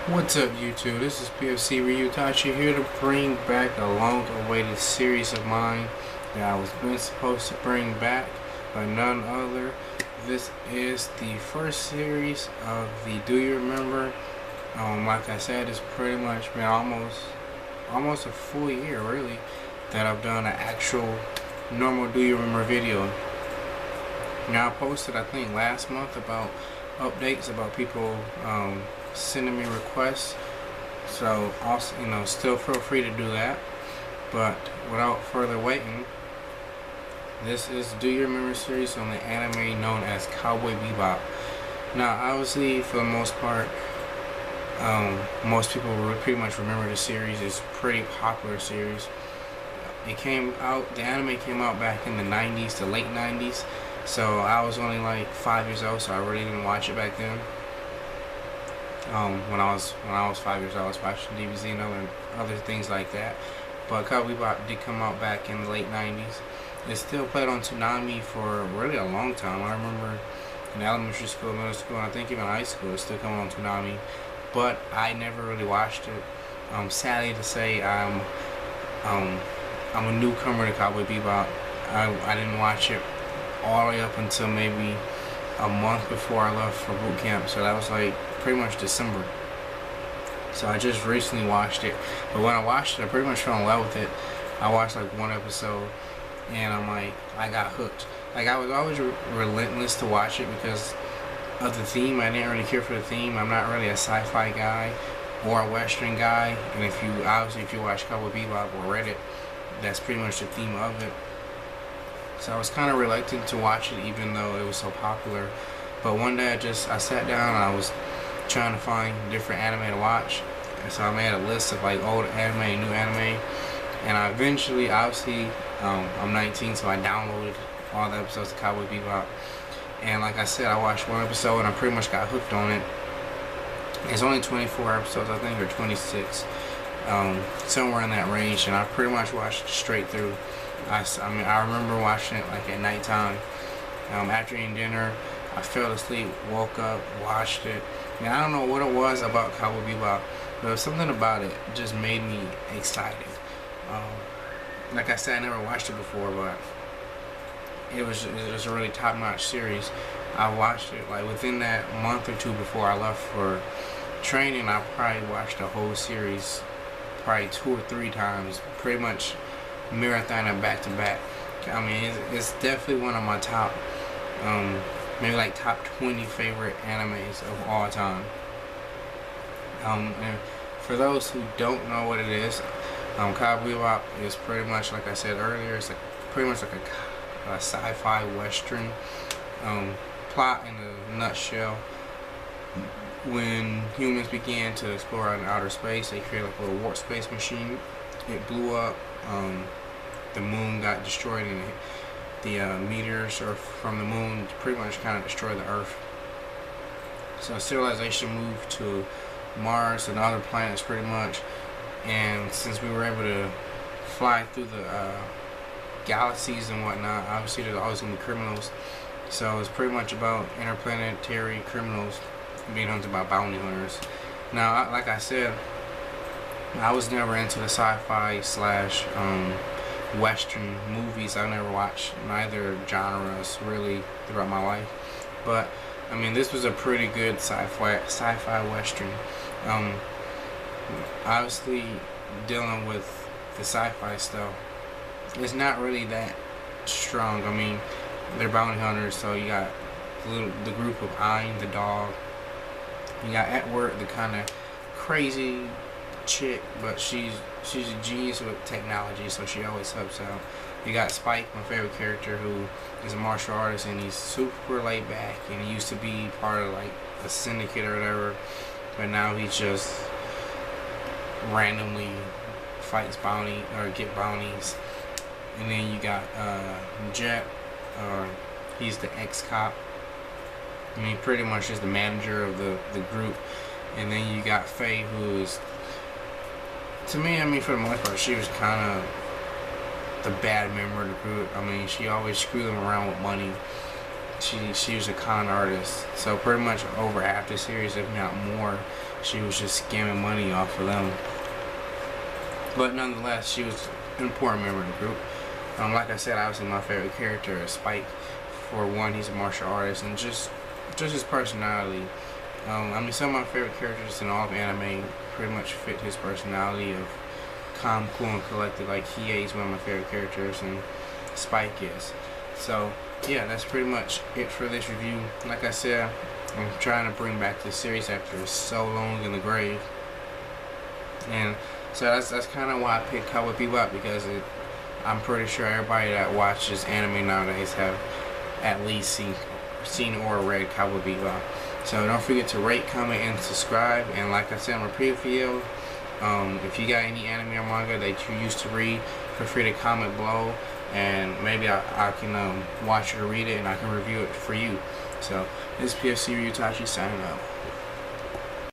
What's up, YouTube? This is PFC Ryutachi here to bring back a long-awaited series of mine that I was been supposed to bring back, but none other. This is the first series of the Do You Remember? Like I said, it's pretty much been almost a full year, really, that I've done an actual normal Do You Remember video. Now I posted, I think, last month about updates about people sending me requests, so also, still feel free to do that. But without further waiting, this is Do You Remember series on the anime known as Cowboy Bebop. Now obviously, for the most part, most people pretty much remember the series. It's a pretty popular series. The anime came out back in the 90s, the late 90s, so I was only like 5 years old, so I really didn't watch it back then. When I was 5 years old, I was watching DBZ and other things like that. But Cowboy Bebop did come out back in the late 90s. It still played on Toonami for really a long time. I remember in elementary school, middle school, and I think even high school, it's still coming on Toonami. But I never really watched it. Sadly to say, I'm a newcomer to Cowboy Bebop. I didn't watch it all the way up until maybe a month before I left for boot camp, so that was like pretty much December. So I just recently watched it, but when I watched it, I pretty much fell in love with it. I watched like one episode, and I got hooked. Like, I was always relentless to watch it because of the theme. I didn't really care for the theme. I'm not really a sci-fi guy or a western guy, and if you watch Cowboy Bebop or read it, that's pretty much the theme of it. So I was kind of reluctant to watch it, even though it was so popular. But one day I sat down and I was trying to find different anime to watch, and so I made a list of like old anime and new anime, and I eventually, obviously, I'm 19, so I downloaded all the episodes of Cowboy Bebop, and like I said, I watched one episode and I pretty much got hooked on it. It's only 24 episodes, I think, or 26, somewhere in that range, and I pretty much watched it straight through. I remember watching it like at nighttime, after eating dinner. I fell asleep, woke up, watched it. And I don't know what it was about Cowboy Bebop, but there was something about it just made me excited. Like I said, I never watched it before, but it was a really top-notch series. I watched it like within that month or two before I left for training. I probably watched the whole series probably 2 or 3 times, pretty much marathoning back to back. I mean, it's definitely one of my top, maybe like top 20 favorite animes of all time. And for those who don't know what it is, Cowboy Bebop is pretty much, like I said earlier, it's like pretty much like a sci-fi western plot in a nutshell. When humans began to explore out in outer space, they created like a little warp space machine. It blew up. The moon got destroyed, and the meteors from the moon pretty much kind of destroyed the Earth. So civilization moved to Mars and other planets pretty much, and since we were able to fly through the galaxies and whatnot, obviously there's always going to be criminals. So it's pretty much about interplanetary criminals being hunted by bounty hunters. Now, like I said, I was never into the sci-fi slash western movies. I never watched neither genres really throughout my life, but I mean, this was a pretty good sci-fi western. Obviously, dealing with the sci-fi stuff, it's not really that strong. I mean, they're bounty hunters, so you got the group of Ein, the dog. You got Edward, the kind of crazy chick, but she's a genius with technology, so she always helps out. You got Spike, my favorite character, who is a martial artist, and he's super laid back, and he used to be part of like a syndicate or whatever, but now he just randomly fights get bounties. And then you got Jet, he's the ex-cop. I mean, pretty much is the manager of the group. And then you got Faye, who is, to me, I mean, for the most part, she was kind of the bad member of the group. I mean, she always screwed them around with money. she was a con artist. So pretty much over half the series, if not more, she was just scamming money off of them. But nonetheless, she was an important member of the group. Like I said, obviously my favorite character is Spike. For one, he's a martial artist, and just his personality. I mean, some of my favorite characters in all of anime pretty much fit his personality of calm, cool, and collected. Like Hiei is one of my favorite characters, and Spike is. So yeah, that's pretty much it for this review. Like I said, I'm trying to bring back this series after so long in the grave, and so that's kind of why I picked Cowboy Bebop, because I'm pretty sure everybody that watches anime nowadays have at least seen or read Cowboy Bebop. So don't forget to rate, comment, and subscribe. And like I said in my previous video, if you got any anime or manga that you used to read, feel free to comment below, and maybe I can watch it or read it, and I can review it for you. So this is PFC Ryutachi signing out.